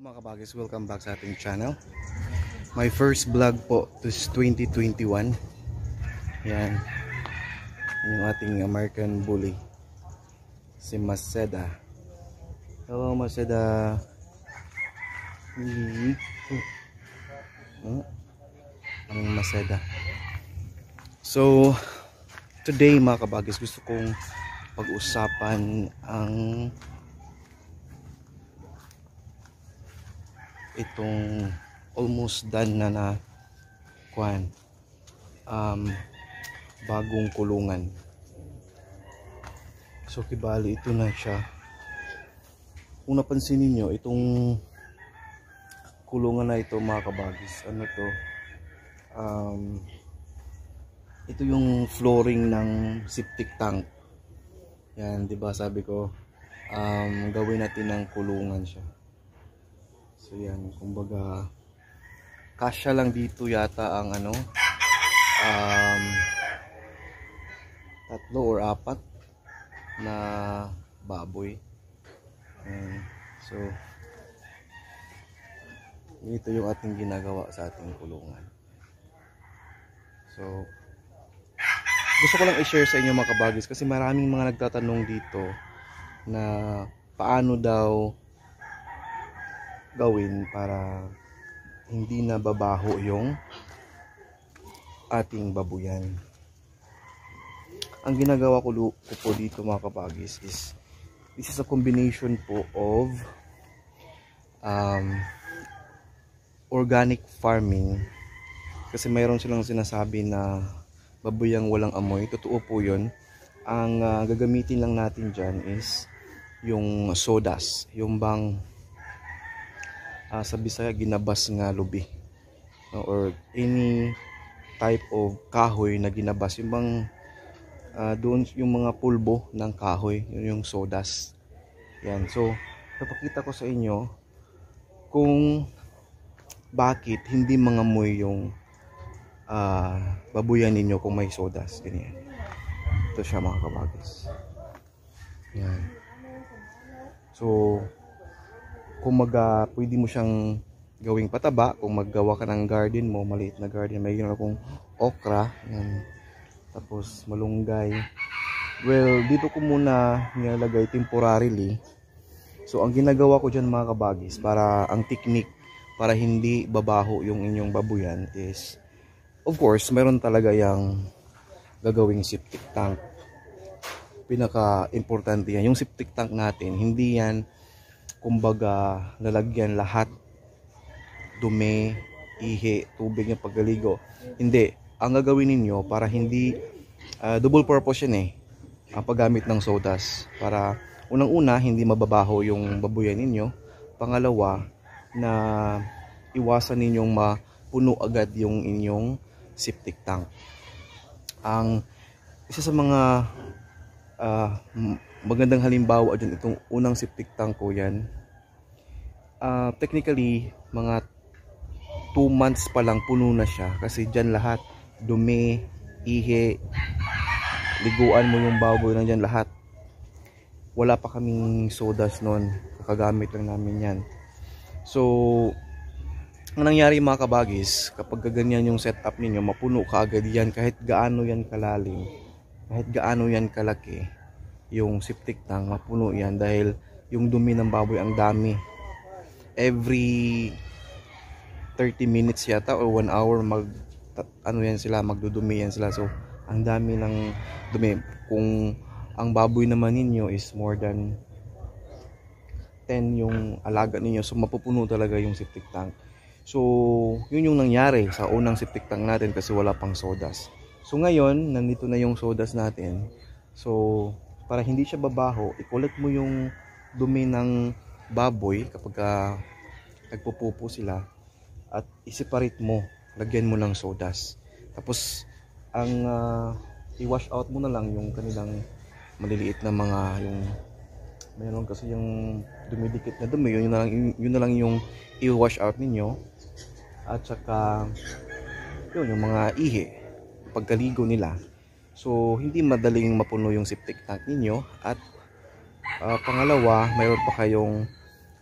Mga kabagis, welcome back sa ating channel. My first vlog po this 2021. Yan yung ating American Bully, si Maseda. Hello Maseda. Ang Maseda. So today mga kabagis, gusto kong pag-usapan ang itong almost done na bagong kulungan. So kibali ito na siya. Kung napansin niyo itong kulungan na ito mga kabagis, ano to, ito yung flooring ng septic tank. Yan, 'di ba sabi ko gawin natin ng kulungan siya. So yan, kumbaga kasya lang dito yata ang tatlo or apat na baboy. So ito yung ating ginagawa sa ating kulungan. So gusto ko lang i-share sa inyo mga kabagis, kasi maraming mga nagtatanong dito na paano daw gawin para hindi na babaho yung ating babuyan. Ang ginagawa ko po dito mga kabagis is, this is a combination po of organic farming, kasi mayroon silang sinasabi na babuyang walang amoy. Totoo po yun. Ang gagamitin lang natin dyan is yung sawdust, yung bang sa Bisaya ginabas nga lubi, or any type of kahoy na ginabas, yung bang doon yung mga pulbo ng kahoy, yun yung sawdust. Yan, so papakita ko sa inyo kung bakit hindi mangamoy yung babuyan ninyo kung may sawdust. Ganyan, ito siya mga kabagis. Yan, so kung pwede mo siyang gawing pataba, kung maggawa ka ng garden mo, maliit na garden, may ginawa akong okra, yan, tapos malunggay. Well, dito ko muna nilalagay temporarily. So ang ginagawa ko dyan mga kabagis, para ang technique para hindi babaho yung inyong babuyan is, of course, meron talaga yung gagawing septic tank. Pinaka importante yan, yung septic tank natin, hindi yan kumbaga lalagyan lahat dumi, ihi, tubig ng paggaligo. Hindi. Ang gagawin ninyo para hindi double purpose yan ang paggamit ng sawdust, para unang-una hindi mababaho yung babuyan ninyo, pangalawa na iwasan ninyong mapuno agad yung inyong septic tank. Ang isa sa mga magandang halimbawa dyan, itong unang septic tank ko yan. Technically, mga 2 months pa lang puno na siya, kasi dyan lahat, dumi, ihi, liguan mo yung baboy, na dyan lahat. Wala pa kaming sawdust noon, kakagamit lang namin yan. So, ang nangyari mga kabagis, kapag ganyan yung setup ninyo, mapuno ka agad yan, kahit gaano yan kalalim, kahit gaano yan kalaki. Yung septic tank, mapuno yan, dahil yung dumi ng baboy ang dami. Every 30 minutes yata or 1 hour magdudumi yan sila. So ang dami ng dumi. Kung ang baboy naman ninyo is more than 10 yung alaga ninyo, so mapupuno talaga yung septic tank. So yun yung nangyari sa unang septic tank natin, kasi wala pang sawdust. So ngayon nandito na yung sawdust natin. So para hindi siya babaho, i-collect mo yung dumi ng baboy kapag nagpupupo sila, at i-separate mo, lagyan mo ng sawdust. Tapos ang i-wash out mo na lang yung kanilang maliliit na mga, yung mayroon kasi yung dumidikit na dumi, yun na lang yung i-wash out ninyo. At saka yun, yung mga ihi pagkaligo nila. So hindi madaling mapuno yung septic tank ninyo. At pangalawa, mayroon pa kayong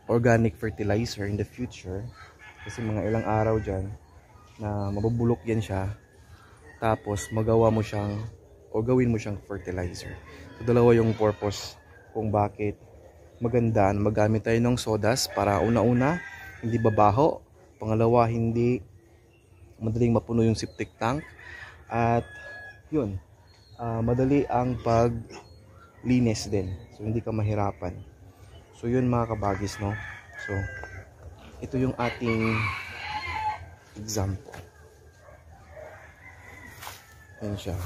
organic fertilizer in the future. Kasi mga ilang araw dyan na mabubulok yan siya. Tapos magawa mo siyang o gawin mo siyang fertilizer. So dalawa yung purpose kung bakit maganda na magamit tayo ng sawdust para una-una hindi babaho, pangalawa hindi madaling mapuno yung septic tank, at yun, madali ang paglinis din. So hindi ka mahirapan. So yun mga kabagis, no? So ito yung ating example. Yan siya.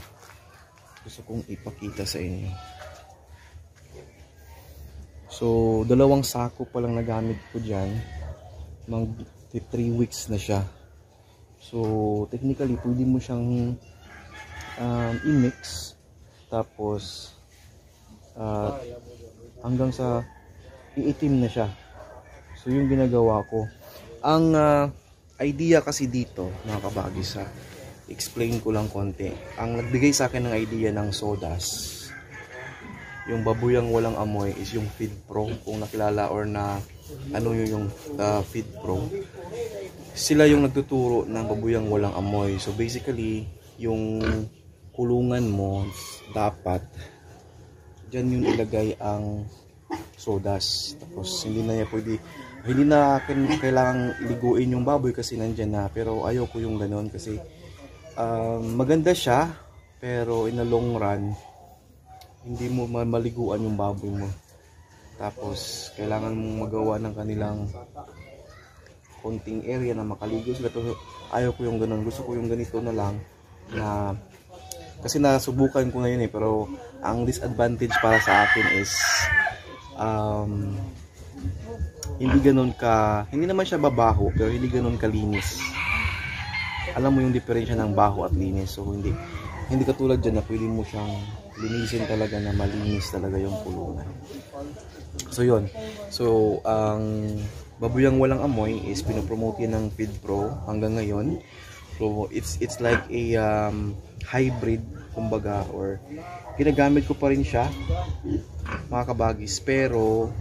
Gusto kong ipakita sa inyo. So, 2 sako pa lang nagamit ko dyan. Mag 3 weeks na siya. So, technically, pwede mo siyang i-mix. Tapos, hanggang sa iitim na siya. So, yung ginagawa ko. Ang idea kasi dito, mga kabagis, explain ko lang konti. Ang nagbigay sa akin ng idea ng sawdust, yung babuyang walang amoy, is yung Feed Pro. Kung nakilala or na ano yung Feed Pro, sila yung nagtuturo ng babuyang walang amoy. So basically, yung kulungan mo dapat dyan yung ilagay ang sawdust. Tapos hindi na kailangang liguin yung baboy kasi nandyan na. Pero ayaw ko yung ganon kasi maganda siya, pero in the long run hindi mo maliguan yung baboy mo. Tapos kailangan mong magawa ng kanilang konting area na makaligo sila. Ayaw ko yung ganun. Gusto ko yung ganito na lang, na kasi nasubukan ko ngayon pero ang disadvantage para sa akin is hindi naman siya babaho, pero hindi ganun kalinis. Alam mo yung diferensya ng baho at linis. So hindi katulad dyan na pwede mo siyang linisin talaga na malinis talaga yung kulungan. So yun. So ang babuyang walang amoy is pinopromote yan ng Feed Pro hanggang ngayon. So it's like a hybrid kumbaga, or ginagamit ko pa rin siya mga kabagis, pero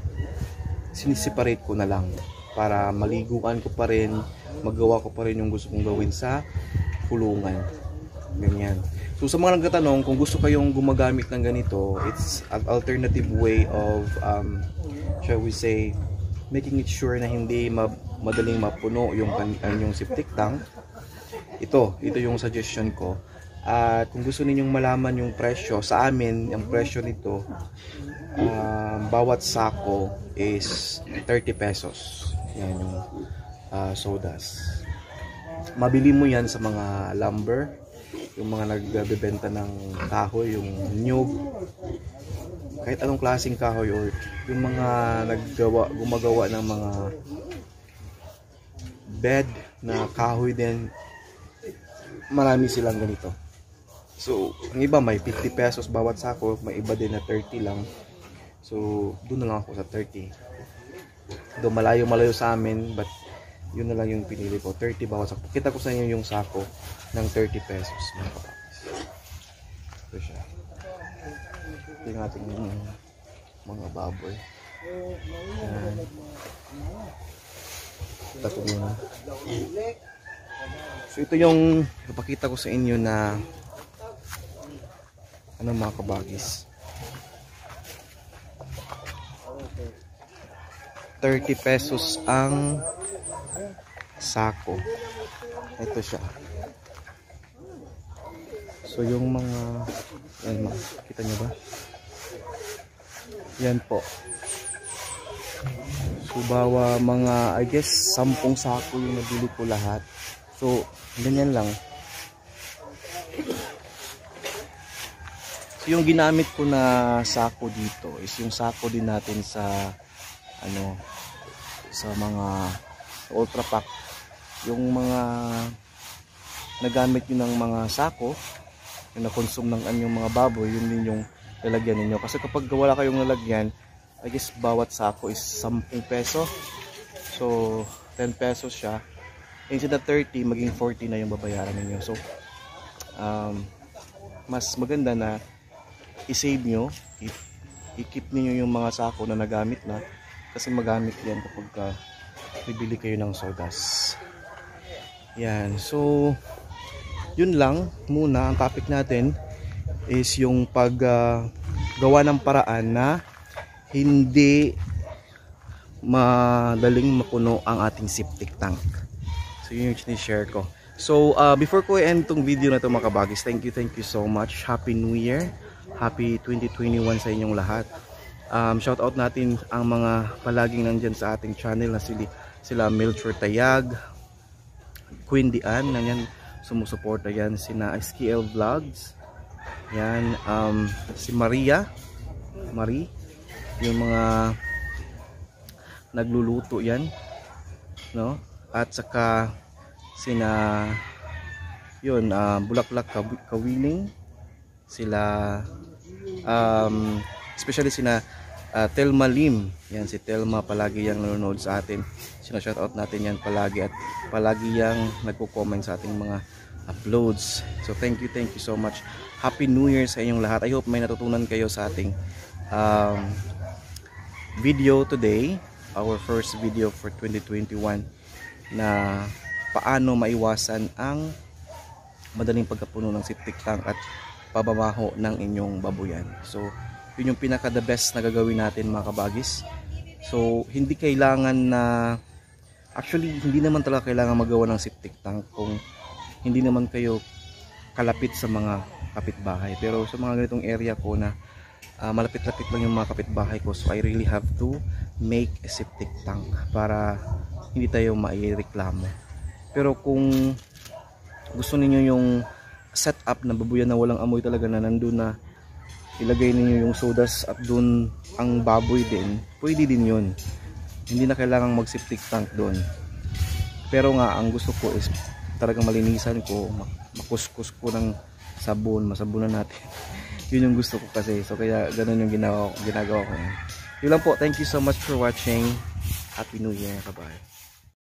siniseparate ko na lang para maliguan ko pa rin, magawa ko pa rin yung gusto kong gawin sa kulungan. Ganyan. So sa mga nagtatanong kung gusto kayong gumagamit ng ganito, it's an alternative way of shall we say making it sure na hindi madaling mapuno yung septic tank. Ito yung suggestion ko. At kung gusto ninyong malaman yung presyo, sa amin ang presyo nito, bawat sako is 30 pesos. Yan yung sawdust. Mabili mo yan sa mga lumber, yung mga nagbebenta ng kahoy, yung nyug, kahit anong klaseng kahoy, or yung mga gumagawa ng mga bed na kahoy din, marami silang ganito. So ang iba may 50 pesos bawat sako, may iba din na 30 lang. So doon na lang ako sa 30. Doon malayo sa amin, but yun na lang yung pinili ko, 30 bawat sako. Kita ko sa inyo yung sako ng 30 pesos. Ito siya. Ito yung ating mga baboy. Ito muna. So ito yung napakita ko sa inyo na mga kabagis. 30 pesos ang sako. Ito siya. So yung mga kita nyo ba? Yan po. So bawa mga I guess 10 sako yung nabili ko lahat. So ganyan lang. So yung ginamit ko na sako dito is yung sako din natin sa sa mga ultra pack. Yung mga nagamit nyo ng mga sako yung na-consume ng anyong mga baboy, yun din yung lalagyan ninyo. Kasi kapag wala kayong lalagyan, I guess bawat sako is 10 peso. So 10 pesos siya. Instead of 30, maging 40 na yung babayaran ninyo. So mas maganda na i-save nyo, i-keep niyo yung mga sako na nagamit na, kasi magamit yan kapag bibili kayo ng sodas. Yan, so yun lang muna. Ang topic natin is yung paggawa ng paraan na hindi madaling mapuno ang ating septic tank. So yun yung sinishare ko. So before ko i-end tong video na to mga kabagis, thank you so much. Happy New Year, Happy 2021 sa inyong lahat. Shout out natin ang mga palaging nandyan sa ating channel na sila Melchor Tayag, Queen Dian, nanyan sumusuporta yan, sina SKL Vlogs, yan, si Marie, yung mga nagluluto yan, no? At saka sina yun, Bulaklak Kawiling, sila especially sina Telma Lim, yan si Telma palagi yang nanonood sa atin, sina-shoutout natin yan palagi at palagi yang nagko-comment sa ating mga uploads. So thank you so much. Happy New Year sa inyong lahat. I hope may natutunan kayo sa ating video today, our first video for 2021, na paano maiwasan ang madaling pagkapuno ng septic tank at pabamaho ng inyong babuyan. So yun yung pinaka the best na gagawin natin mga kabagis. So hindi kailangan na, actually hindi naman talaga kailangan magawa ng septic tank kung hindi naman kayo kalapit sa mga kapitbahay. Pero sa mga ganitong area ko na malapit-lapit lang yung mga kapitbahay ko, so I really have to make a septic tank para hindi tayo maireklamo. Pero kung gusto niyo yung setup na babuyan na walang amoy talaga, na nandun na ilagay niyo yung sodas at dun ang baboy din, pwede din yun. Hindi na kailangang mag septic tank doon. Pero nga ang gusto ko is talagang malinisan ko, makuskus ko ng sabon, masabunan natin. Yun yung gusto ko kasi. So kaya ganun yung ginagawa ko. Yun lang po. Thank you so much for watching. Happy New Year. Bye-bye.